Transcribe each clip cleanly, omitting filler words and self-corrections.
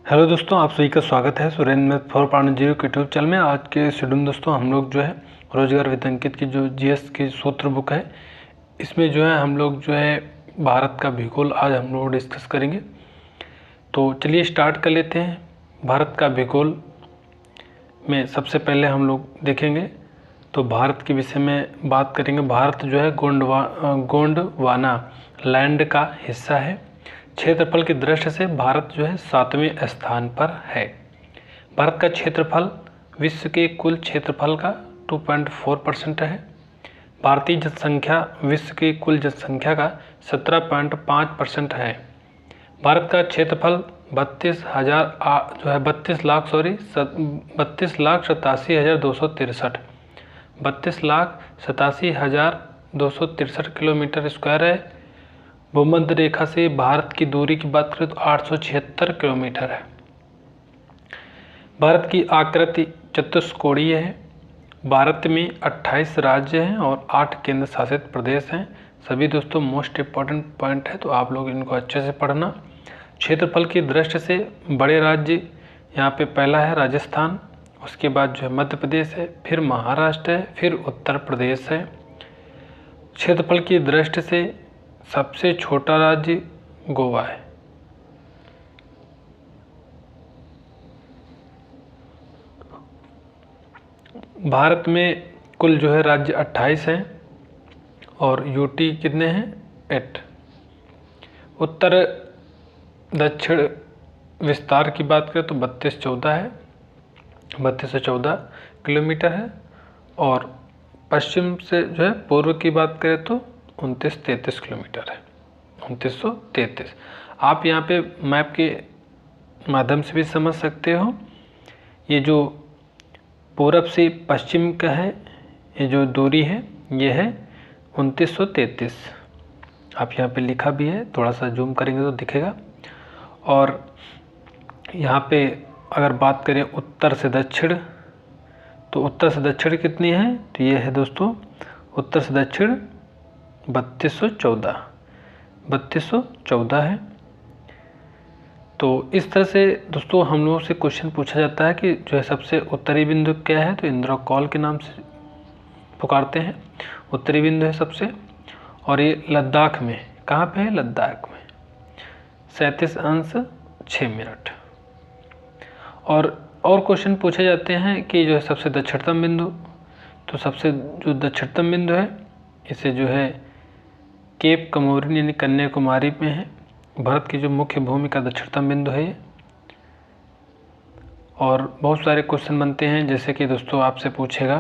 Hello दोस्तों, आप सभी का स्वागत है Surendra math for partner zero के यूट्यूब चैनल में। आज के शेड्यूल में दोस्तों हम लोग जो है रोजगार वित्तांकित की जो जीएस की सूत्र बुक है, इसमें जो है हम लोग जो है भारत का भूगोल आज हम लोग डिस्कस करेंगे। तो चलिए स्टार्ट कर लेते हैं। भारत का भूगोल में सबसे पहले हम लोग देखेंगे तो भारत के विषय में बात करेंगे। भारत जो है गोंडवाना लैंड का हिस्सा है। क्षेत्रफल की दृष्टि से भारत जो है 7वें स्थान पर है। भारत का क्षेत्रफल विश्व के कुल क्षेत्रफल का 2.4% है। भारतीय जनसंख्या विश्व की कुल जनसंख्या का 17.5% है। भारत का क्षेत्रफल 32,87,263 किलोमीटर स्क्वायर है। भूमध्य रेखा से भारत की दूरी की बात करें तो 876 किलोमीटर है। भारत की आकृति चतुष्कोणीय है। भारत में 28 राज्य हैं और 8 केंद्र शासित प्रदेश हैं। सभी दोस्तों मोस्ट इम्पॉर्टेंट पॉइंट है, तो आप लोग इनको अच्छे से पढ़ना। क्षेत्रफल की दृष्टि से बड़े राज्य यहाँ पे पहला है राजस्थान, उसके बाद जो है मध्य प्रदेश है, फिर महाराष्ट्र है, फिर उत्तर प्रदेश है। क्षेत्रफल की दृष्टि से सबसे छोटा राज्य गोवा है। भारत में कुल जो है राज्य 28 हैं और यूटी कितने हैं 8। उत्तर दक्षिण विस्तार की बात करें तो 3214 है, 3214 किलोमीटर है। और पश्चिम से जो है पूर्व की बात करें तो 2933 किलोमीटर है, 2933। आप यहाँ पे मैप के माध्यम से भी समझ सकते हो। ये जो पूरब से पश्चिम का है, ये जो दूरी है ये है 2933। आप यहाँ पे लिखा भी है, थोड़ा सा जूम करेंगे तो दिखेगा। और यहाँ पे अगर बात करें उत्तर से दक्षिण, तो उत्तर से दक्षिण कितनी है, तो ये है दोस्तों उत्तर से दक्षिण 3214 है। तो इस तरह से दोस्तों हम लोगों से क्वेश्चन पूछा जाता है कि जो है सबसे उत्तरी बिंदु क्या है, तो इंदिरा कॉल के नाम से पुकारते हैं, उत्तरी बिंदु है सबसे। और ये लद्दाख में, कहाँ पे है, लद्दाख में 37°6'। और क्वेश्चन पूछे जाते हैं कि जो है सबसे दक्षिणतम बिंदु, तो सबसे जो दक्षिणतम बिंदु है इसे जो है केप कमोरिन यानी कन्याकुमारी में है। भारत की जो मुख्य भूमि का दक्षिणतम बिंदु है ये। और बहुत सारे क्वेश्चन बनते हैं, जैसे कि दोस्तों आपसे पूछेगा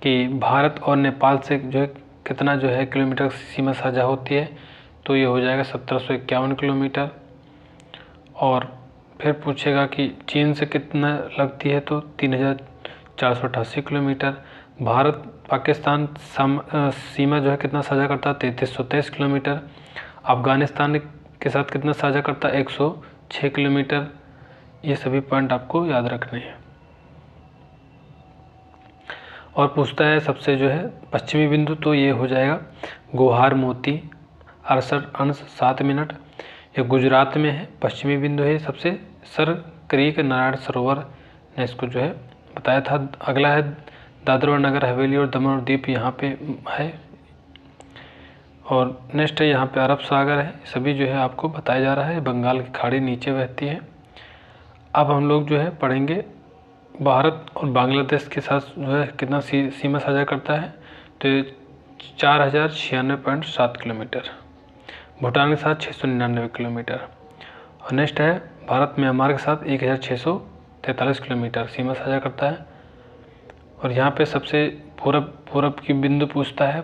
कि भारत और नेपाल से जो है कितना जो है किलोमीटर सीमा साझा होती है, तो ये हो जाएगा 1751 किलोमीटर। और फिर पूछेगा कि चीन से कितना लगती है, तो 3488 किलोमीटर। भारत पाकिस्तान सीमा जो है कितना साझा करता है, 3323 किलोमीटर। अफगानिस्तान के साथ कितना साझा करता है, 106 किलोमीटर। ये सभी पॉइंट आपको याद रखने हैं। और पूछता है सबसे जो है पश्चिमी बिंदु, तो ये हो जाएगा गोहार मोती 68°7'। ये गुजरात में है, पश्चिमी बिंदु है सबसे। सर क्रीक नारायण सरोवर ने इसको जो है बताया था। अगला है दादरा और नगर हवेली और दमन और दीप, यहाँ पे है। और नेक्स्ट है यहाँ पे अरब सागर है। सभी जो है आपको बताया जा रहा है। बंगाल की खाड़ी नीचे बहती है। अब हम लोग जो है पढ़ेंगे भारत और बांग्लादेश के साथ जो है कितना सीमा साझा करता है, तो 4096.7 किलोमीटर। भूटान के साथ 699 किलोमीटर। और नेक्स्ट है भारत म्यांमार के साथ 1643 किलोमीटर सीमा साझा करता है। और यहाँ पे सबसे पूरब की बिंदु पूछता है।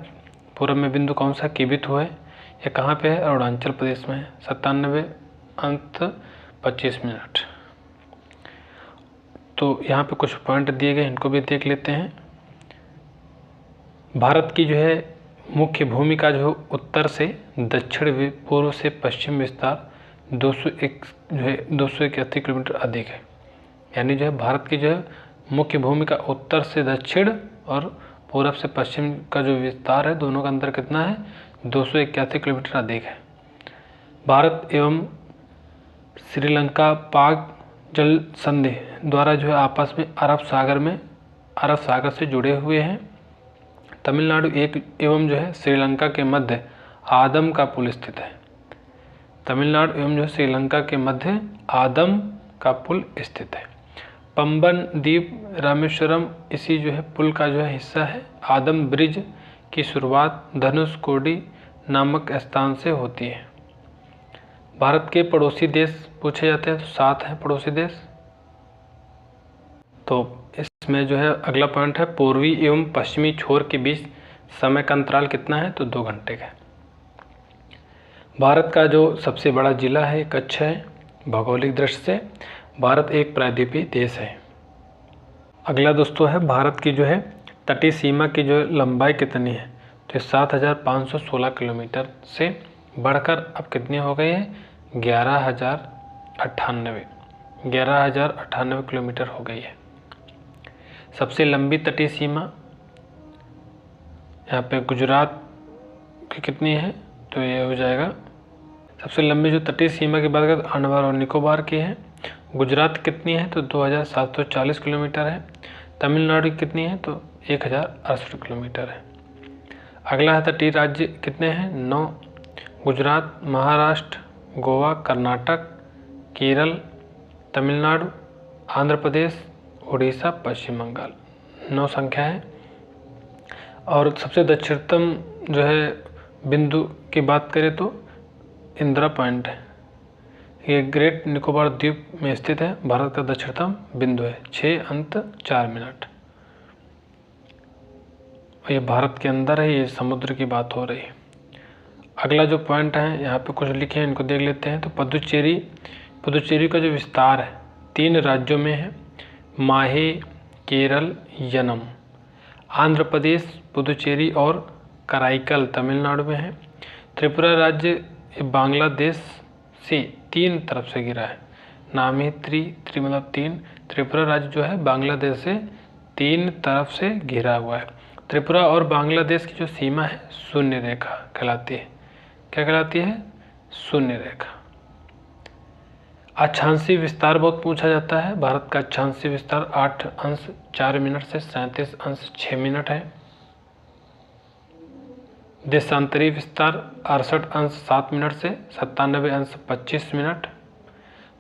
पूरब में बिंदु कौन सा, किबिथु है। ये कहाँ पे है, अरुणाचल प्रदेश में है, 97.25। तो यहाँ पे कुछ पॉइंट दिए गए, इनको भी देख लेते हैं। भारत की जो है मुख्य भूमि का जो उत्तर से दक्षिण पूर्व से पश्चिम विस्तार 281 किलोमीटर अधिक है। यानी जो है भारत की जो है मुख्य भूमि का उत्तर से दक्षिण और पूरब से पश्चिम का जो विस्तार है, दोनों का अंतर कितना है, 281 किलोमीटर अधिक है। भारत एवं श्रीलंका, पाक जल संधि द्वारा जो है आपस में अरब सागर से जुड़े हुए हैं। तमिलनाडु एवं जो है श्रीलंका के मध्य आदम का पुल स्थित है। तमिलनाडु एवं जो है श्रीलंका के मध्य आदम का पुल स्थित है। पंबन द्वीप रामेश्वरम इसी जो है पुल का जो है हिस्सा है। आदम ब्रिज की शुरुआत धनुषकोडी नामक स्थान से होती है। भारत के पड़ोसी देश पूछे जाते हैं तो 7 हैं पड़ोसी देश। तो इसमें जो है अगला पॉइंट है पूर्वी एवं पश्चिमी छोर के बीच समय का अंतराल कितना है, तो 2 घंटे का है। भारत का जो सबसे बड़ा जिला है कच्छ है। भौगोलिक दृष्टि से भारत एक प्रायद्वीपीय देश है। अगला दोस्तों है भारत की जो है तटीय सीमा की जो लंबाई कितनी है, तो 7,516 किलोमीटर से बढ़कर अब कितनी हो गई है, 11,098 किलोमीटर हो गई है। सबसे लंबी तटीय सीमा यहाँ पे गुजरात की कितनी है, तो ये हो जाएगा सबसे लंबी जो तटीय सीमा की बात करें तो अंडमान और निकोबार की है। गुजरात कितनी है, तो 2,740 किलोमीटर है। तमिलनाडु की कितनी है, तो 1,068 किलोमीटर है। अगला है तटीय राज्य कितने हैं, 9। गुजरात, महाराष्ट्र, गोवा, कर्नाटक, केरल, तमिलनाडु, आंध्र प्रदेश, उड़ीसा, पश्चिम बंगाल, 9 संख्या है। और सबसे दक्षिणतम जो है बिंदु की बात करें तो इंदिरा पॉइंट है। ये ग्रेट निकोबार द्वीप में स्थित है। भारत का दक्षिणतम बिंदु है। 6:04। ये भारत के अंदर है, ये समुद्र की बात हो रही है। अगला जो पॉइंट है यहाँ पे कुछ लिखे हैं, इनको देख लेते हैं। तो पुदुचेरी का जो विस्तार है 3 राज्यों में है, माहे, केरल, यनम। आंध्र प्रदेश, पुदुचेरी और कराईकल तमिलनाडु में है। त्रिपुरा राज्य बांग्लादेश से 3 तरफ से घिरा है। नाम ही त्रि मतलब 3। त्रिपुरा राज्य जो है बांग्लादेश से 3 तरफ से घिरा हुआ है। त्रिपुरा और बांग्लादेश की जो सीमा है शून्य रेखा कहलाती है। क्या कहलाती है, शून्य रेखा। अक्षांशीय विस्तार बहुत पूछा जाता है। भारत का अक्षांशीय विस्तार 8°4' से 37°6' है। देशांतरीय विस्तार 68°7' से 97°25'।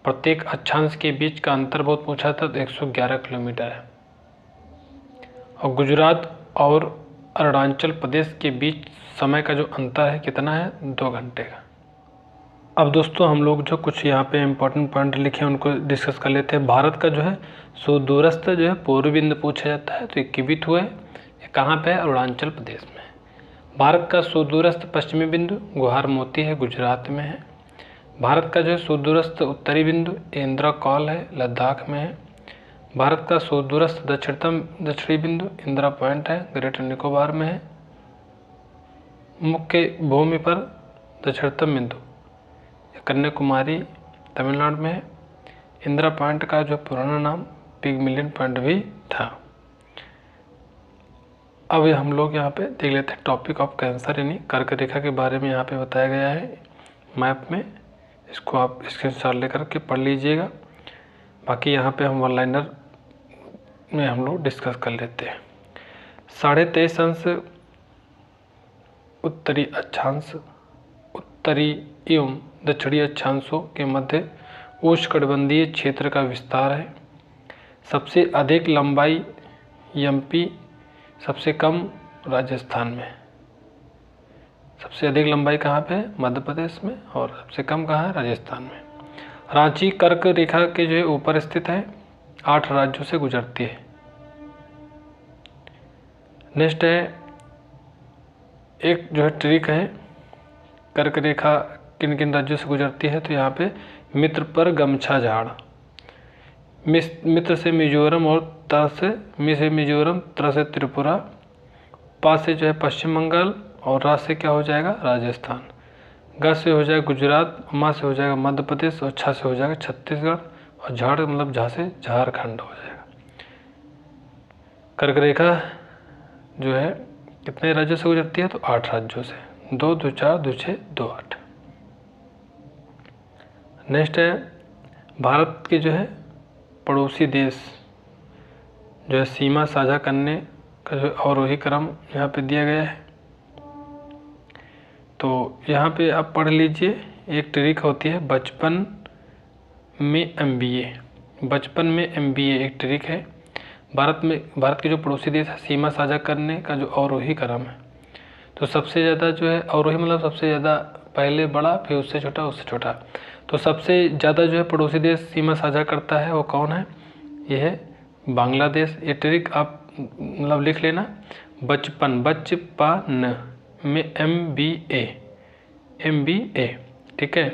प्रत्येक अक्षांश के बीच का अंतर बहुत पूछा था, तो 111 किलोमीटर है। और गुजरात और अरुणाचल प्रदेश के बीच समय का जो अंतर है कितना है, 2 घंटे का। अब दोस्तों हम लोग जो कुछ यहाँ पे इम्पोर्टेंट पॉइंट लिखे हैं उनको डिस्कस कर लेते हैं। भारत का जो है सुदूरस्थ जो है पूर्वी बिंदु पूछा जाता है, तो ये किबिथ हुआ है। ये कहाँ पे है, अरुणाचल प्रदेश में। भारत का सुदूरस्थ पश्चिमी बिंदु गुहार मोती है, गुजरात में है। भारत का जो है सुदूरस्थ उत्तरी बिंदु इंदिरा कॉल है, लद्दाख में है। भारत का सुदूरस्थ दक्षिणी बिंदु इंदिरा पॉइंट है, ग्रेट निकोबार में है। मुख्य भूमि पर दक्षिणतम बिंदु कन्याकुमारी तमिलनाडु में है। इंदिरा पॉइंट का जो पुराना नाम पिगमिलियन पॉइंट भी था। अब हम लोग यहाँ पे देख लेते हैं टॉपिक ऑफ कैंसर यानी कर्क रेखा के बारे में यहाँ पे बताया गया है मैप में। इसको आप स्क्रीनशॉट लेकर के पढ़ लीजिएगा। बाकी यहाँ पे हम वन लाइनर में हम लोग डिस्कस कर लेते हैं। 23.5 अंश उत्तरी अक्षांश, उत्तरी एवं दक्षिणी अक्षांशों के मध्य उष्णकटिबंधीय क्षेत्र का विस्तार है। सबसे अधिक लंबाई एमपी, सबसे कम राजस्थान में। सबसे अधिक लंबाई कहाँ पे है, मध्य प्रदेश में, और सबसे कम कहाँ है, राजस्थान में। रांची कर्क रेखा के जो है ऊपर स्थित है, 8 राज्यों से गुजरती है। नेक्स्ट है एक जो है ट्रिक है, कर्क रेखा किन किन राज्यों से गुजरती है, तो यहाँ पे मित्र पर गमछा झाड़, मित्र से मिजोरम और त्र से मिजोरम, त्र से त्रिपुरा, पा से जो है पश्चिम बंगाल, और रा से क्या हो जाएगा, राजस्थान, ग से हो जाएगा गुजरात, मा से हो जाएगा मध्य प्रदेश, और छा से हो जाएगा छत्तीसगढ़, और झाड़ मतलब झा से झारखंड हो जाएगा। कर्क रेखा जो है कितने राज्यों से गुजरती है, तो 8 राज्यों से, 2, 2, 4, 2, 6, 2, 8। नेक्स्ट है भारत के जो है पड़ोसी देश जो है सीमा साझा करने का जो अवरोही क्रम यहाँ पे दिया गया है। तो यहाँ पे आप पढ़ लीजिए, एक ट्रिक होती है बचपन में MBA। बचपन में MBA एक ट्रिक है। भारत के जो पड़ोसी देश है सीमा साझा करने का जो अवरोही क्रम है, तो सबसे ज़्यादा जो है अवरोही मतलब सबसे ज़्यादा पहले बड़ा, फिर उससे छोटा, उससे छोटा। तो सबसे ज़्यादा जो है पड़ोसी देश सीमा साझा करता है वो कौन है? ये है बांग्लादेश। ये ट्रिक आप मतलब लिख लेना, बचपन में MBA, ठीक है।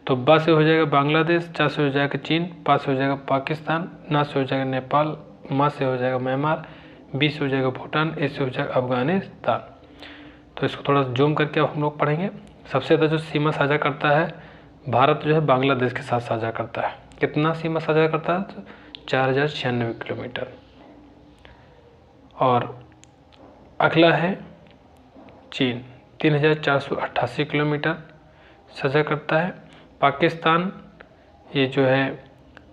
तो बा से हो जाएगा बांग्लादेश, चा से हो जाएगा चीन, पा से हो जाएगा पाकिस्तान, ना से हो जाएगा नेपाल, मा से हो जाएगा म्यांमार, बी से हो जाएगा भूटान, ए से हो जाएगा अफगानिस्तान। तो इसको थोड़ा जूम करके अब हम लोग पढ़ेंगे। सबसे ज़्यादा जो सीमा साझा करता है भारत जो है बांग्लादेश के साथ साझा करता है। कितना सीमा साझा करता है? तो 4096 किलोमीटर। और अगला है चीन, 3488 किलोमीटर साझा करता है। पाकिस्तान ये जो है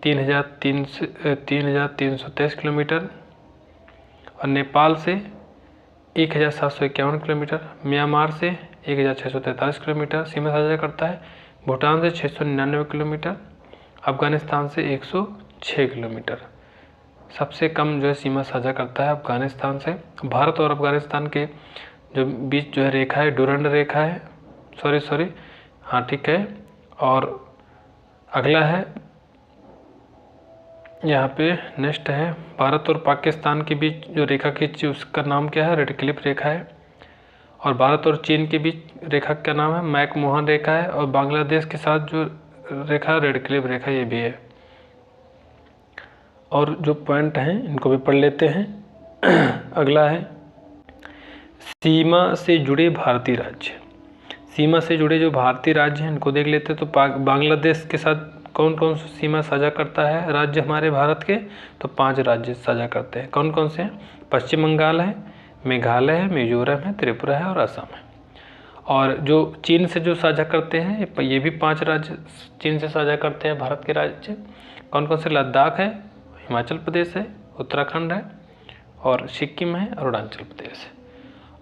3323 किलोमीटर। और नेपाल से 1751 किलोमीटर, म्यांमार से 1643 किलोमीटर सीमा साझा करता है। भूटान से 699 किलोमीटर, अफगानिस्तान से 106 किलोमीटर। सबसे कम जो है सीमा साझा करता है अफगानिस्तान से। भारत और अफगानिस्तान के जो बीच जो है रेखा है डुरंड रेखा है, सॉरी हाँ ठीक है। और अगला है यहाँ पे नेक्स्ट है भारत और पाकिस्तान के बीच जो रेखा खींची उसका नाम क्या है? रेड क्लिफ रेखा है। और भारत और चीन के बीच रेखा का नाम है मैकमोहन रेखा है। और बांग्लादेश के साथ जो रेखा रेड क्लिफ रेखा ये भी है। और जो पॉइंट हैं इनको भी पढ़ लेते हैं। अगला है सीमा से जुड़े भारतीय राज्य। सीमा से जुड़े जो भारतीय राज्य हैं इनको देख लेते हैं। तो बांग्लादेश के साथ कौन कौन सी सीमा साझा करता है राज्य हमारे भारत के? तो 5 राज्य साझा करते हैं। कौन कौन से हैं? पश्चिम बंगाल है, मेघालय है, मिजोरम है, त्रिपुरा है और असम है। और जो चीन से जो साझा करते हैं ये भी 5 राज्य चीन से साझा करते हैं भारत के राज्य। कौन कौन से? लद्दाख है, हिमाचल प्रदेश है, उत्तराखंड है और सिक्किम है, अरुणाचल प्रदेश है।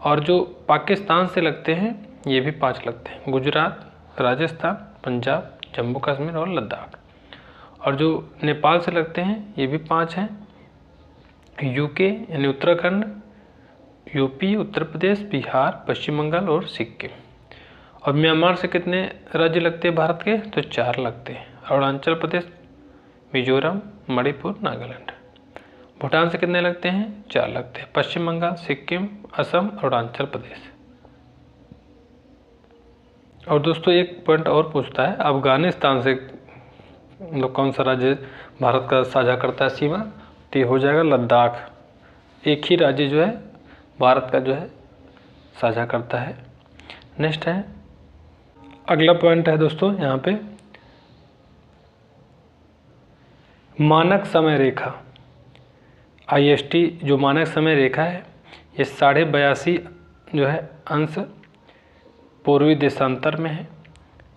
और जो पाकिस्तान से लगते हैं ये भी 5 लगते हैं, गुजरात, राजस्थान, पंजाब, जम्मू कश्मीर और लद्दाख। और जो नेपाल से लगते हैं ये भी 5 हैं, यूके यानी उत्तराखंड, यूपी, उत्तर प्रदेश, बिहार, पश्चिम बंगाल और सिक्किम। और म्यांमार से कितने राज्य लगते हैं भारत के? तो 4 लगते हैं, अरुणाचल प्रदेश, मिजोरम, मणिपुर, नागालैंड। भूटान से कितने लगते हैं? 4 लगते हैं, पश्चिम बंगाल, सिक्किम, असम, अरुणाचल प्रदेश। और दोस्तों एक पॉइंट और पूछता है, अफगानिस्तान से मतलब कौन सा राज्य भारत का साझा करता है सीमा? तो ये हो जाएगा लद्दाख। एक ही राज्य जो है भारत का जो है साझा करता है। नेक्स्ट है अगला पॉइंट है दोस्तों यहाँ पे मानक समय रेखा। IST जो मानक समय रेखा है ये 82.5 जो है अंश पूर्वी देशांतर में है।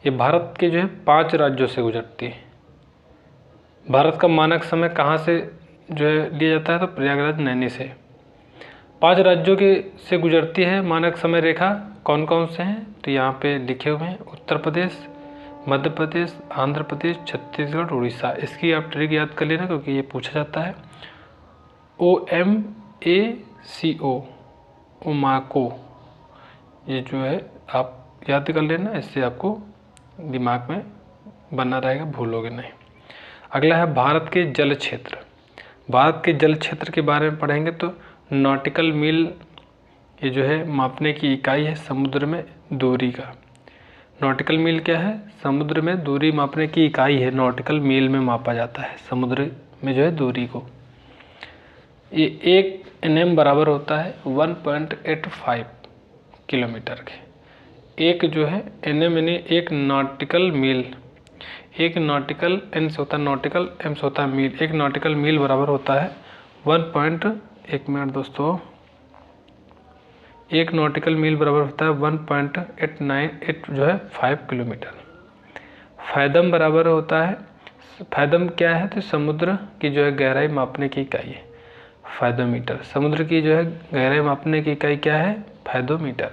ये भारत के जो है 5 राज्यों से गुजरती है। भारत का मानक समय कहाँ से जो है लिया जाता है? तो प्रयागराज नैनी से। 5 राज्यों के से गुजरती है मानक समय रेखा। कौन कौन से हैं? तो यहाँ पे लिखे हुए हैं, उत्तर प्रदेश, मध्य प्रदेश, आंध्र प्रदेश, छत्तीसगढ़, उड़ीसा। इसकी आप ट्रिक याद कर लेना क्योंकि ये पूछा जाता है। OMACO, ओमाको, ये जो है आप याद कर लेना, इससे आपको दिमाग में बना रहेगा, भूलोगे नहीं। अगला है भारत के जल क्षेत्र। भारत के जल क्षेत्र के बारे में पढ़ेंगे तो नॉटिकल मील ये जो है मापने की इकाई है समुद्र में दूरी का। नॉटिकल मील क्या है? समुद्र में दूरी मापने की इकाई है, नॉटिकल मील में मापा जाता है समुद्र में जो है दूरी को। ये 1 NM बराबर होता है 1.85 किलोमीटर के। एक जो है NM यानी 1 नॉटिकल मील, 1 नॉटिकल N से होता है नॉटिकल, M से होता है मील। 1 नॉटिकल मील बराबर होता है 1 मिनट दोस्तों, 1 नॉटिकल मील बराबर होता है 1.898 जो है 5 किलोमीटर। फैदम बराबर होता है फैदम क्या है? तो समुद्र की जो है गहराई मापने की इकाई है फैदोमीटर। समुद्र की जो है गहराई मापने की इकाई क्या है? फैदोमीटर।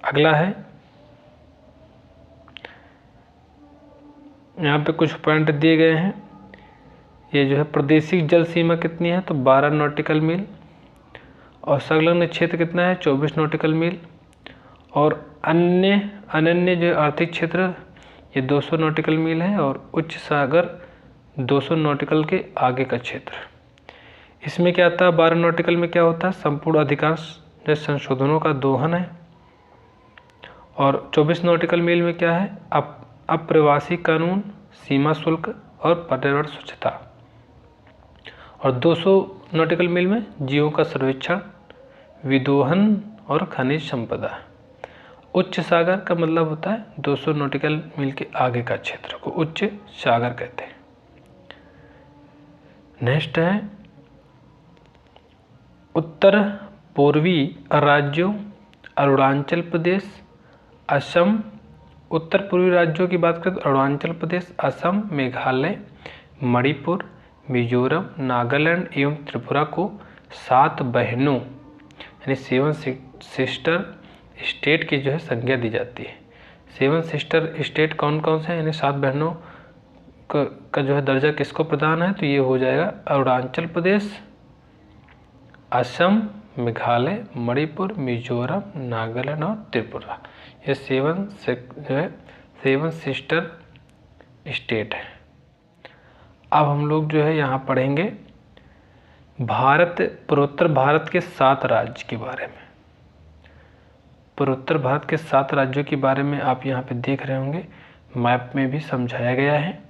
अगला है, यहाँ पे कुछ पॉइंट दिए गए हैं। ये जो है प्रादेशिक जल सीमा कितनी है? तो 12 नॉटिकल मील। और संलग्न क्षेत्र कितना है? 24 नॉटिकल मील। और अनन्य जो आर्थिक क्षेत्र ये 200 नॉटिकल मील है। और उच्च सागर 200 नॉटिकल के आगे का क्षेत्र। इसमें क्या आता है? 12 नॉटिकल में क्या होता है? संपूर्ण अधिकार जो संशोधनों का दोहन है। और 24 नॉटिकल मील में क्या है? अप्रवासी कानून, सीमा शुल्क और पर्यावरण स्वच्छता। और 200 नॉटिकल मील में जीवों का सर्वेक्षण, विदोहन और खनिज संपदा। उच्च सागर का मतलब होता है 200 नॉटिकल मील के आगे का क्षेत्र को उच्च सागर कहते हैं। नेक्स्ट है, उत्तर पूर्वी राज्यों अरुणाचल प्रदेश, असम। उत्तर पूर्वी राज्यों की बात करें तो अरुणाचल प्रदेश, असम, मेघालय, मणिपुर, मिजोरम, नागालैंड एवं त्रिपुरा को 7 बहनों यानी 7 सिस्टर स्टेट की जो है संज्ञा दी जाती है। 7 सिस्टर स्टेट कौन कौन से हैं? यानी 7 बहनों का जो है दर्जा किसको प्रदान है? तो ये हो जाएगा अरुणाचल प्रदेश, असम, मेघालय, मणिपुर, मिजोरम, नागालैंड और त्रिपुरा। ये 7 सिस्टर स्टेट है। अब हम लोग जो है यहाँ पढ़ेंगे पूर्वोत्तर भारत के 7 राज्य के बारे में। पूर्वोत्तर भारत के 7 राज्यों के बारे में आप यहाँ पे देख रहे होंगे, मैप में भी समझाया गया है।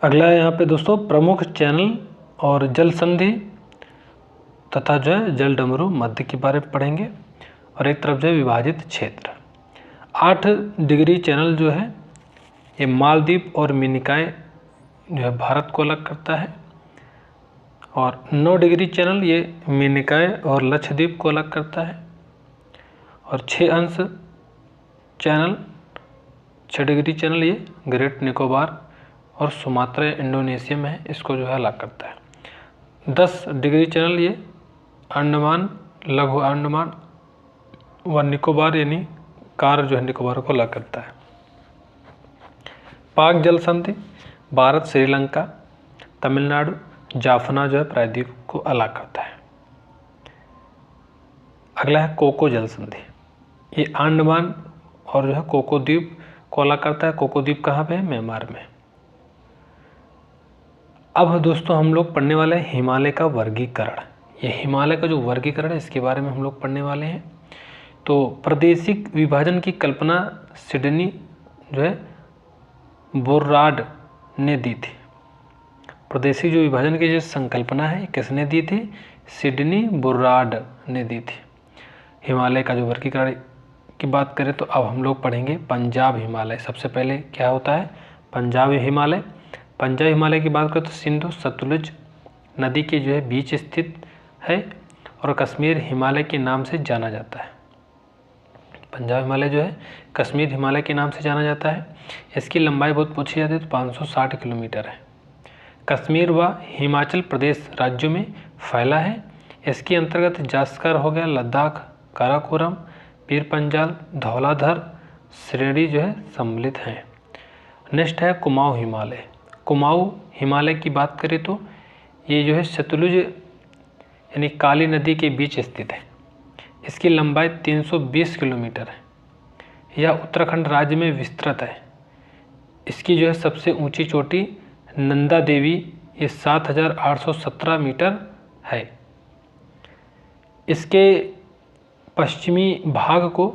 अगला है यहाँ पे दोस्तों प्रमुख चैनल और जल संधि तथा जो है जल डमरू मध्य के बारे में पढ़ेंगे। और एक तरफ जो है विभाजित क्षेत्र। 8 डिग्री चैनल जो है ये मालदीव और मिनिकॉय जो है भारत को अलग करता है। और 9 डिग्री चैनल ये मिनिकॉय और लक्षद्वीप को अलग करता है। और 6 अंश चैनल 6 डिग्री चैनल ये ग्रेट निकोबार और सुमात्रा इंडोनेशिया में है, इसको जो है अलग करता है। 10 डिग्री चैनल ये अंडमान, लघु अंडमान व निकोबार यानी कार जो है निकोबार को अलग करता है। पाक जल संधि भारत, श्रीलंका, तमिलनाडु, जाफना जो है प्रायद्वीप को अलग करता है। अगला है कोको जल संधि, ये अंडमान और जो है कोको द्वीप को अलग करता है। कोको द्वीप कहाँ पे है? म्यांमार में। अब दोस्तों हम लोग पढ़ने वाले हैं हिमालय का वर्गीकरण। ये हिमालय का जो वर्गीकरण है इसके बारे में हम लोग पढ़ने वाले हैं। तो प्रादेशिक विभाजन की कल्पना सिडनी जो है बोर्राड ने दी थी। प्रादेशिक जो विभाजन की जो संकल्पना है किसने दी थी? सिडनी बोर्राड ने दी थी। हिमालय का जो वर्गीकरण की बात करें तो अब हम लोग पढ़ेंगे पंजाब हिमालय। सबसे पहले क्या होता है? पंजाब हिमालय। पंजाब हिमालय की बात करें तो सिंधु सतलुज नदी के जो है बीच स्थित है और कश्मीर हिमालय के नाम से जाना जाता है। पंजाब हिमालय जो है कश्मीर हिमालय के नाम से जाना जाता है। इसकी लंबाई बहुत पूछी जाती है तो 560 किलोमीटर है। कश्मीर व हिमाचल प्रदेश राज्यों में फैला है। इसके अंतर्गत जास्कर हो गया, लद्दाख, काराकोरम, पीर पंजाल, धौलाधर श्रेणी जो है सम्मिलित हैं। नेक्स्ट है कुमाऊं हिमालय। कुमाऊं हिमालय की बात करें तो ये जो है सतलुज यानी काली नदी के बीच स्थित है। इसकी लंबाई 320 किलोमीटर है। यह उत्तराखंड राज्य में विस्तृत है। इसकी जो है सबसे ऊंची चोटी नंदा देवी ये 7,817 मीटर है। इसके पश्चिमी भाग को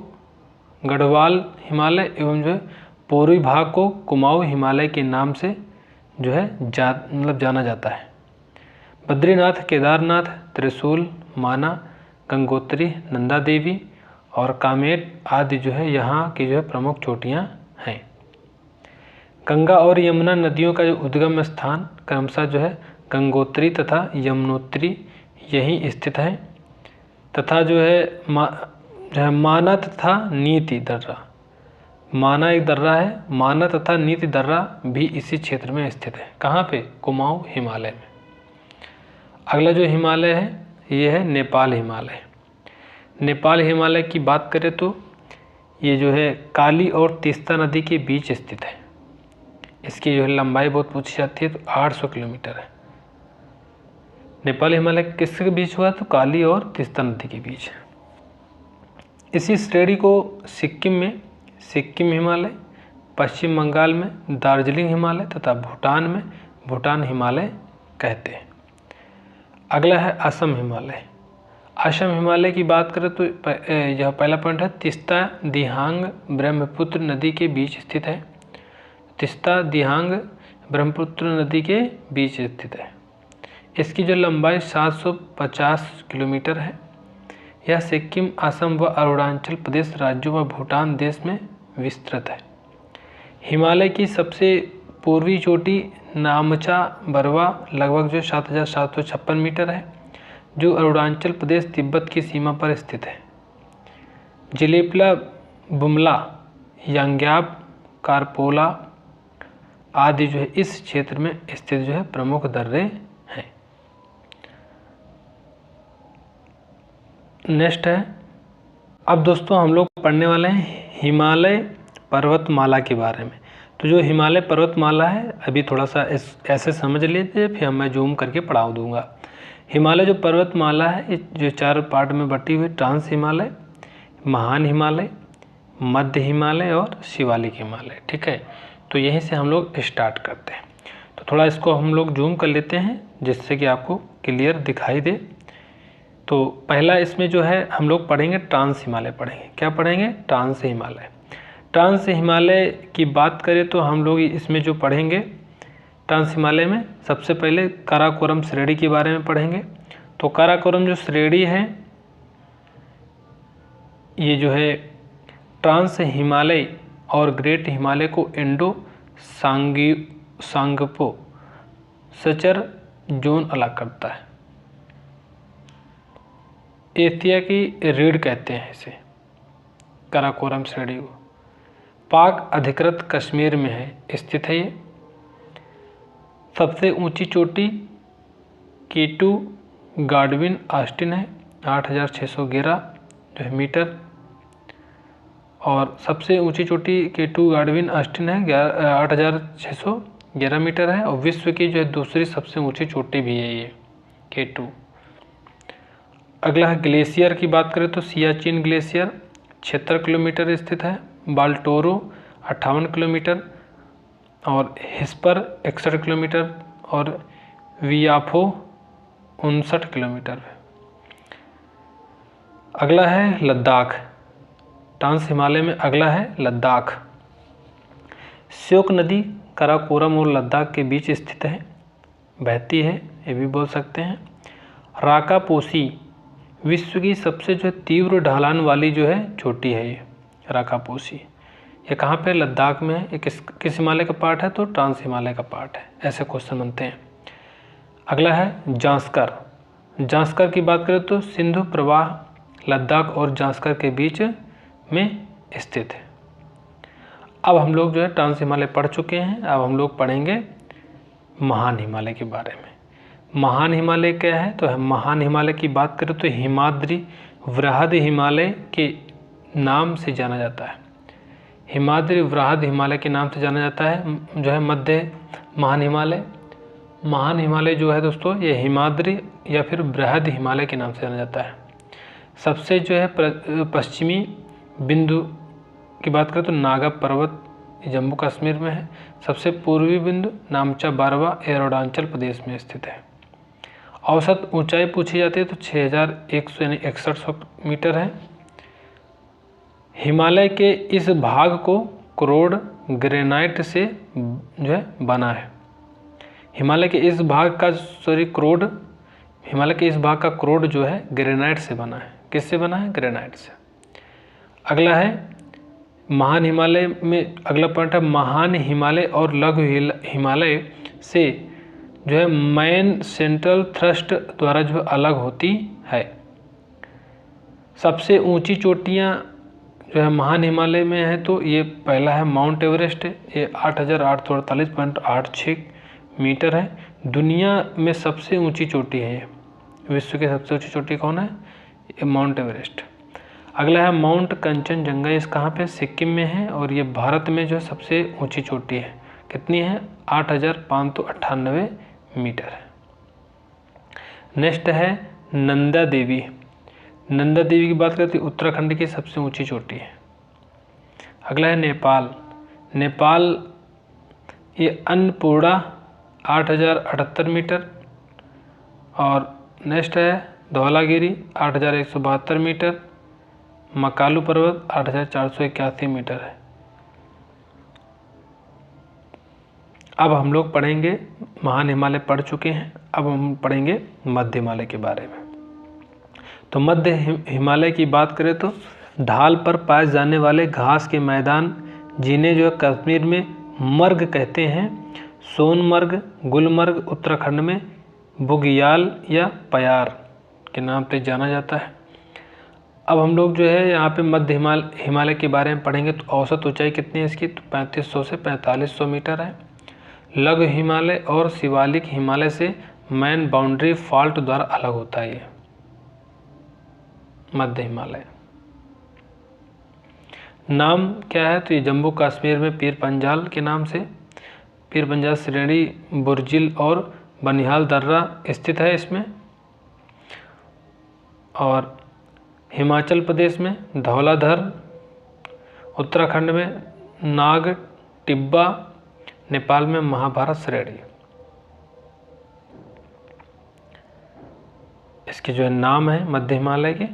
गढ़वाल हिमालय एवं जो है पूर्वी भाग को कुमाऊं हिमालय के नाम से जो है जाना जाता है। बद्रीनाथ, केदारनाथ, त्रिशूल, माना, गंगोत्री, नंदा देवी और कामेट आदि जो है यहाँ की जो है प्रमुख चोटियाँ हैं। गंगा और यमुना नदियों का जो उद्गम स्थान क्रमशः जो है गंगोत्री तथा यमुनोत्री यहीं स्थित है तथा जो है माना तथा नीति दर्रा माना एक दर्रा है, माना तथा नीति दर्रा भी इसी क्षेत्र में स्थित है। कहाँ पे? कुमाऊं हिमालय में। अगला जो हिमालय है ये है नेपाल हिमालय। नेपाल हिमालय की बात करें तो ये जो है काली और तीस्ता नदी के बीच स्थित है। इसकी जो है लंबाई बहुत पूछी जाती है, तो 800 किलोमीटर है। नेपाल हिमालय किसके बीच हुआ? तो काली और तीस्ता नदी के बीच। इसी श्रेणी को सिक्किम में सिक्किम हिमालय, पश्चिम बंगाल में दार्जिलिंग हिमालय तथा भूटान में भूटान हिमालय कहते हैं। अगला है असम हिमालय। असम हिमालय की बात करें तो यह पहला पॉइंट है, तीस्ता दिहांग ब्रह्मपुत्र नदी के बीच स्थित है। तीस्ता दिहांग ब्रह्मपुत्र नदी के बीच स्थित है। इसकी जो लंबाई 750 किलोमीटर है। यह सिक्किम, असम व अरुणाचल प्रदेश राज्यों व भूटान देश में विस्तृत है। हिमालय की सबसे पूर्वी चोटी नामचा बरवा लगभग जो 7756 मीटर है, जो अरुणाचल प्रदेश तिब्बत की सीमा पर स्थित है। जिलेपला, बुमला, यांग्याब, कारपोला आदि जो है इस क्षेत्र में स्थित जो है प्रमुख दर्रे हैं। नेक्स्ट है, अब दोस्तों हम लोग पढ़ने वाले हैं हिमालय पर्वतमाला के बारे में। तो जो हिमालय पर्वतमाला है अभी थोड़ा सा ऐसे समझ लीजिए, फिर मैं जूम करके पढ़ा दूंगा। हिमालय जो पर्वतमाला है जो 4 पार्ट में बटी हुई, ट्रांस हिमालय, महान हिमालय, मध्य हिमालय और शिवालिक हिमालय। ठीक है, तो यहीं से हम लोग स्टार्ट करते हैं। तो थोड़ा इसको हम लोग जूम कर लेते हैं जिससे कि आपको क्लियर दिखाई दे। तो पहला इसमें जो है हम लोग पढ़ेंगे ट्रांस हिमालय पढ़ेंगे। क्या पढ़ेंगे? ट्रांस हिमालय। ट्रांस हिमालय की बात करें तो हम लोग इसमें जो पढ़ेंगे ट्रांस हिमालय में सबसे पहले काराकोरम श्रेणी के बारे में पढ़ेंगे। तो काराकोरम जो श्रेणी है ये जो है ट्रांस हिमालय और ग्रेट हिमालय को इंडो सांगपो सचर जोन अलग करता है। एशिया की रीढ़ कहते हैं इसे, काराकोरम श्रेणी को। पाक अधिकृत कश्मीर में है स्थित है ये। सबसे ऊंची चोटी K2 गाडविन ऑस्टिन है 8611 जो है मीटर, और सबसे ऊंची चोटी K2 गाडविन ऑस्टिन है 8611 मीटर है, और विश्व की जो है दूसरी सबसे ऊंची चोटी भी है ये K2। अगला है ग्लेशियर की बात करें तो सियाचिन ग्लेशियर 76 किलोमीटर स्थित है, बाल्टोरो 58 किलोमीटर और हिस्पर 61 किलोमीटर और वियाफो 59 किलोमीटर। अगला है लद्दाख। ट्रांस हिमालय में अगला है लद्दाख। श्योक नदी काराकोरम और लद्दाख के बीच स्थित है, बहती है ये भी बोल सकते हैं। राकापोसी विश्व की सबसे जो तीव्र ढलान वाली जो है चोटी है ये राकापोसी। ये कहाँ पे? लद्दाख में है। ये किस हिमालय का पार्ट है? तो ट्रांस हिमालय का पार्ट है। ऐसे क्वेश्चन बनते हैं। अगला है जांस्कर। जांस्कर की बात करें तो सिंधु प्रवाह लद्दाख और जांस्कर के बीच में स्थित है। अब हम लोग जो है ट्रांस हिमालय पढ़ चुके हैं, अब हम लोग पढ़ेंगे महान हिमालय के बारे में। महान हिमालय क्या है? तो महान हिमालय की बात करें तो हिमाद्री वृहद हिमालय के नाम से जाना जाता है। हिमाद्री वृहद हिमालय के नाम से जाना जाता है जो है मध्य महान हिमालय। महान हिमालय जो है दोस्तों ये हिमाद्री या फिर बृहद हिमालय के नाम से जाना जाता है। सबसे जो है पश्चिमी बिंदु की बात करें तो नागा पर्वत जम्मू कश्मीर में है। सबसे पूर्वी बिंदु नामचा बारवा अरुणाचल प्रदेश में स्थित है। औसत ऊंचाई पूछी जाती है तो 6100 यानी 6100 मीटर है। हिमालय के इस भाग को क्रोड ग्रेनाइट से जो है बना है। हिमालय के इस भाग का हिमालय के इस भाग का क्रोड जो है ग्रेनाइट से बना है। किससे बना है? ग्रेनाइट से। अगला है महान हिमालय में अगला पॉइंट है महान हिमालय और लघु हिमालय से जो है मैन सेंट्रल थ्रस्ट द्वारा जो अलग होती है। सबसे ऊंची चोटियां जो है महान हिमालय में है तो ये पहला है माउंट एवरेस्ट है, ये 8,848.86 मीटर है। दुनिया में सबसे ऊंची चोटी है ये, विश्व की सबसे ऊंची चोटी कौन है? ये माउंट एवरेस्ट। अगला है माउंट कंचनजंगा, इस कहाँ पे? सिक्किम में है और ये भारत में जो है सबसे ऊंची चोटी है। कितनी है? 8,598 मीटर है। नेक्स्ट है नंदा देवी। नंदा देवी की बात करते हैं, उत्तराखंड की सबसे ऊंची चोटी है। अगला है नेपाल। नेपाल ये अन्नपूर्णा 8,078 मीटर। और नेक्स्ट है धौलागिरी 8,172 मीटर। मकालू पर्वत 8,481 मीटर है। अब हम लोग पढ़ेंगे, महान हिमालय पढ़ चुके हैं, अब हम पढ़ेंगे मध्य हिमालय के बारे में। तो मध्य हिमालय की बात करें तो ढाल पर पाए जाने वाले घास के मैदान, जिन्हें जो है कश्मीर में मर्ग कहते हैं, सोनमर्ग, गुलमर्ग उत्तराखंड में बुग्याल या प्यार के नाम से जाना जाता है। अब हम लोग जो है यहाँ पे मध्य हिमालय के बारे में पढ़ेंगे। तो औसत ऊंचाई कितनी है इसकी? तो 3500 से 4500 मीटर है। लघु हिमालय और शिवालिक हिमालय से मैन बाउंड्री फॉल्ट द्वारा अलग होता है ये मध्य हिमालय। नाम क्या है? तो ये जम्मू कश्मीर में पीर पंजाल के नाम से, पीर पंजाल श्रेणी, बुर्जिल और बनिहाल दर्रा स्थित है इसमें। और हिमाचल प्रदेश में धौलाधर, उत्तराखंड में नाग टिब्बा, नेपाल में महाभारत श्रेणी। इसके जो है नाम है मध्य हिमालय के।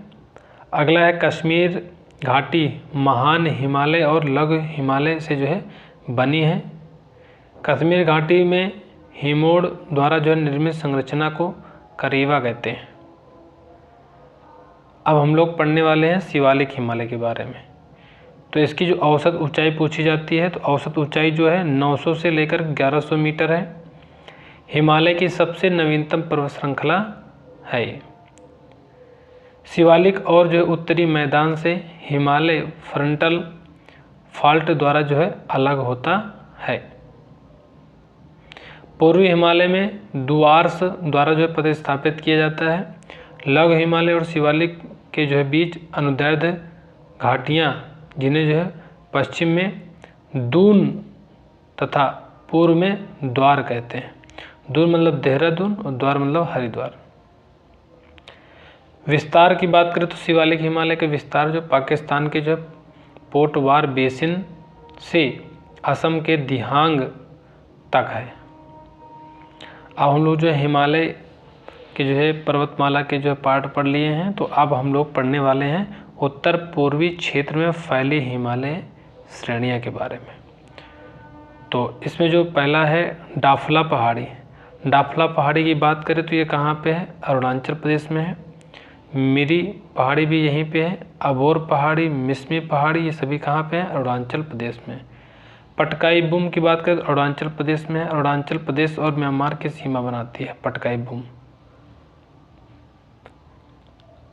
अगला है कश्मीर घाटी, महान हिमालय और लघु हिमालय से जो है बनी है। कश्मीर घाटी में हिमोड़ द्वारा जो है निर्मित संरचना को करीवा कहते हैं। अब हम लोग पढ़ने वाले हैं शिवालिक हिमालय के बारे में। तो इसकी जो औसत ऊंचाई पूछी जाती है, तो औसत ऊंचाई जो है 900 से लेकर 1100 मीटर है। हिमालय की सबसे नवीनतम पर्वत श्रृंखला है ये। शिवालिक और जो है उत्तरी मैदान से हिमालय फ्रंटल फॉल्ट द्वारा जो है अलग होता है। पूर्वी हिमालय में डुआर्स द्वारा जो है प्रतिस्थापित किया जाता है। लघु हिमालय और शिवालिक के जो है बीच अनुदैर्ध्य घाटियाँ, जिन्हें जो है पश्चिम में दून तथा पूर्व में द्वार कहते हैं। दून मतलब देहरादून और द्वार मतलब हरिद्वार। विस्तार की बात करें तो शिवालिक हिमालय का विस्तार जो पाकिस्तान के जो पोटवार बेसिन से असम के दिहांग तक है। अब हम लोग जो है हिमालय के जो है पर्वतमाला के जो है पार्ट पढ़ लिए हैं। तो अब हम लोग पढ़ने वाले हैं उत्तर पूर्वी क्षेत्र में फैली हिमालय श्रेणियाँ के बारे में। तो इसमें जो पहला है डाफला पहाड़ी। डाफला पहाड़ी की बात करें तो ये कहाँ पे है? अरुणाचल प्रदेश में है। मिरी पहाड़ी भी यहीं पे है। अबोर पहाड़ी, मिसमी पहाड़ी, ये सभी कहाँ पे हैं? अरुणाचल प्रदेश में। पटकाई बूम की बात करें तो अरुणाचल प्रदेश में है। अरुणाचल प्रदेश और म्यांमार की सीमा बनाती है पटकाई बूम।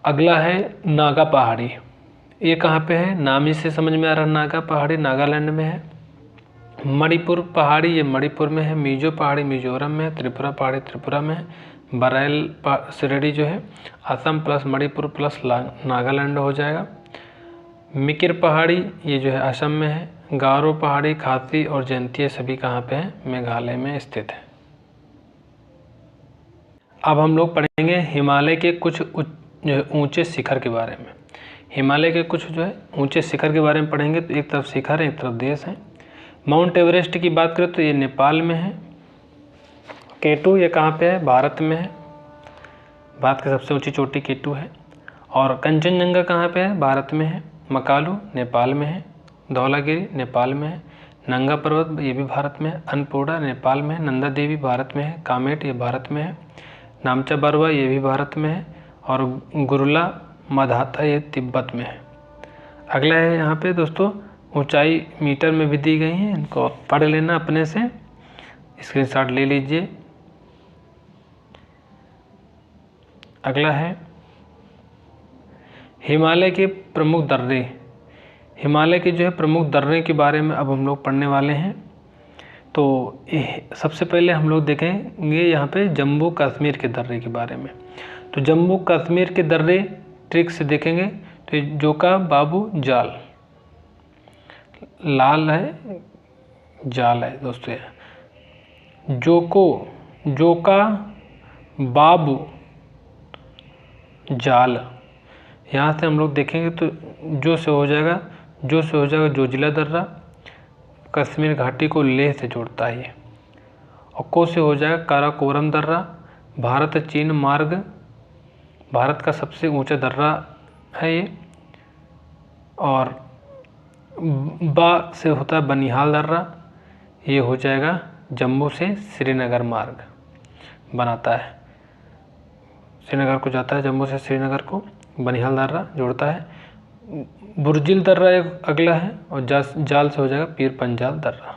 अगला है नागा पहाड़ी। ये कहाँ पे है? नाम ही से समझ में आ रहा है, नागा पहाड़ी नागालैंड में है। मणिपुर पहाड़ी, ये मणिपुर में है। मिजो पहाड़ी मिजोरम में है। त्रिपुरा पहाड़ी त्रिपुरा में है। बरैल श्रेणी जो है असम प्लस मणिपुर प्लस नागालैंड हो जाएगा। मिकिर पहाड़ी ये जो है असम में है। गारो पहाड़ी, खासी और जयंती सभी कहाँ पे हैं? मेघालय में स्थित है। अब हम लोग पढ़ेंगे हिमालय के कुछ ऊंचे शिखर के बारे में। हिमालय के कुछ जो है ऊंचे शिखर के बारे में पढ़ेंगे। तो एक तरफ शिखर है, एक तरफ देश है। माउंट एवरेस्ट की बात करें तो ये नेपाल में है। केटू ये कहाँ पे है? भारत में है। भारत की सबसे ऊंची चोटी केटू है। और कंचनजंगा कहाँ पे है? भारत में है। मकालू नेपाल में है। धौलागिरी नेपाल में है। नंगा पर्वत ये भी भारत में है। अन्नपूर्णा नेपाल में है। नंदा देवी भारत में है। कामेट ये भारत में है। नामचा बरवा ये भी भारत में है। और गुरुला मधाता ये तिब्बत में है। अगला है यहाँ पे दोस्तों ऊंचाई मीटर में भी दी गई हैं, इनको पढ़ लेना अपने से, स्क्रीनशॉट ले लीजिए। अगला है हिमालय के प्रमुख दर्रे। हिमालय के जो है प्रमुख दर्रे के बारे में अब हम लोग पढ़ने वाले हैं। तो सबसे पहले हम लोग देखेंगे यहाँ पे जम्मू कश्मीर के दर्रे के बारे में। तो जम्मू कश्मीर के दर्रे ट्रिक से देखेंगे तो जोका बाबू जाल, लाल है जाल है दोस्तों, ये जोका बाबू जाल। यहाँ से हम लोग देखेंगे तो जो से हो जाएगा जोजिला दर्रा, कश्मीर घाटी को लेह से जोड़ता है ये। और को से हो जाएगा काराकोरम दर्रा, भारत चीन मार्ग, भारत का सबसे ऊंचा दर्रा है ये। और बा से होता है बनिहाल दर्रा, ये हो जाएगा जम्मू से श्रीनगर मार्ग बनाता है, श्रीनगर को जाता है, जम्मू से श्रीनगर को बनिहाल दर्रा जोड़ता है। बुर्जिल दर्रा एक अगला है, और जाल से हो जाएगा पीर पंजाल दर्रा।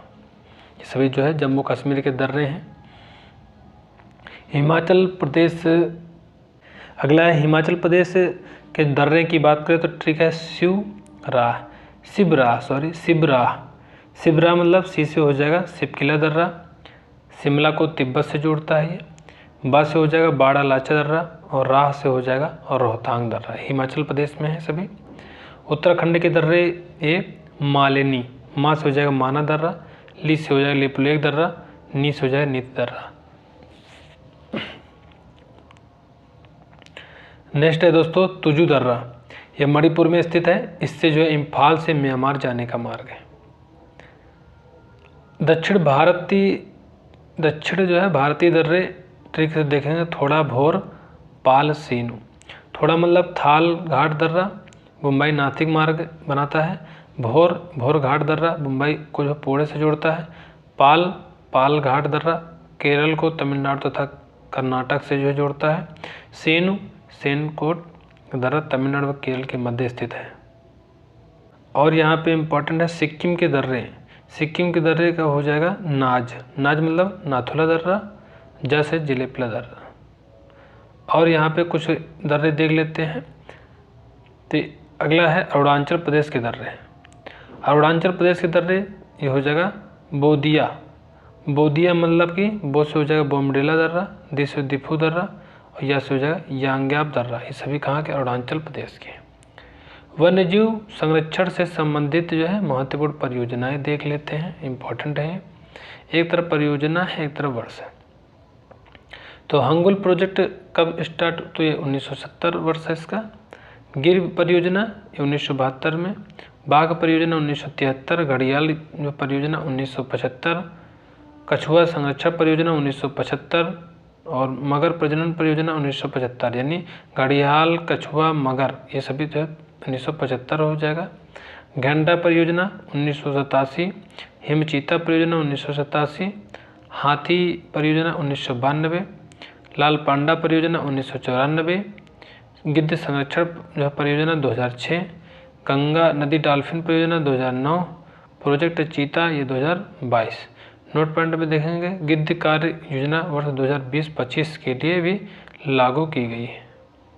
ये सभी जो है जम्मू कश्मीर के दर्रे हैं। हिमाचल प्रदेश अगला है। हिमाचल प्रदेश के दर्रे की बात करें तो ठीक है शिबराह मतलब सी से हो जाएगा शिपकिला दर्रा, शिमला को तिब्बत से जोड़ता है ये। बा से हो जाएगा बाड़ा लाचा दर्रा, और राह से हो जाएगा और रोहतांग दर्रा। हिमाचल प्रदेश में है सभी। उत्तराखंड के दर्रे ये मालिनी, मा से हो जाएगा माना दर्रा, ली से हो जाएगा लिपुलेख दर्रा, नी से हो जाएगा नीत दर्रा। नेक्स्ट है दोस्तों तुजू दर्रा, यह मणिपुर में स्थित है। इससे जो है इम्फाल से म्यांमार जाने का मार्ग है। दक्षिण जो है भारतीय दर्रे ट्रिक से देखेंगे थोड़ा भोर पाल सीनू। थोड़ा मतलब थाल घाट दर्रा मुंबई नासिक मार्ग बनाता है। भोर घाट दर्रा मुंबई को जो पुणे से जोड़ता है। पाल घाट दर्रा केरल को तमिलनाडु तथा कर्नाटक से जो जोड़ता है। सेनकोट दर्रा तमिलनाडु व केरल के मध्य स्थित है। और यहाँ पे इम्पोर्टेंट है सिक्किम के दर्रे। सिक्किम के दर्रे का हो जाएगा नाज मतलब नाथुला दर्रा, जैसे जिलेपला दर्रा। और यहाँ पे कुछ दर्रे देख लेते हैं। तो अगला है अरुणाचल प्रदेश के दर्रे। अरुणाचल प्रदेश के दर्रे ये हो जाएगा बोदिया मतलब कि बो से हो जाएगा बोमडेला दर्रा, दी से दिफू दर्रा, और या से हो जाएगा यांग्याप दर्रा। ये सभी कहाँ के? अरुणाचल प्रदेश के। वन्यजीव संरक्षण से संबंधित जो है महत्वपूर्ण परियोजनाएं देख लेते हैं, इम्पोर्टेंट है। एक तरफ परियोजना है, एक तरफ वर्ष है। तो हंगुल प्रोजेक्ट कब स्टार्ट? तो ये 1970 वर्ष है इसका। गिर परियोजना 1972 में, बाघ परियोजना 1973, घड़ियाल जो परियोजना 1975, कछुआ संरक्षण परियोजना 1975 और मगर प्रजनन परियोजना 1975। यानी घड़ियाल, कछुआ, मगर ये सभी जो है 1975 हो जाएगा। गेंडा परियोजना 1987, हिमचीता परियोजना 1987, हाथी परियोजना 1992, लाल पांडा परियोजना 1994, गिद्ध संरक्षण जो परियोजना 2006, गंगा नदी डॉल्फिन परियोजना 2009, प्रोजेक्ट चीता ये 2022। नोट पॉइंट में देखेंगे गिद्ध कार्य योजना वर्ष 2020-25 के लिए भी लागू की गई है।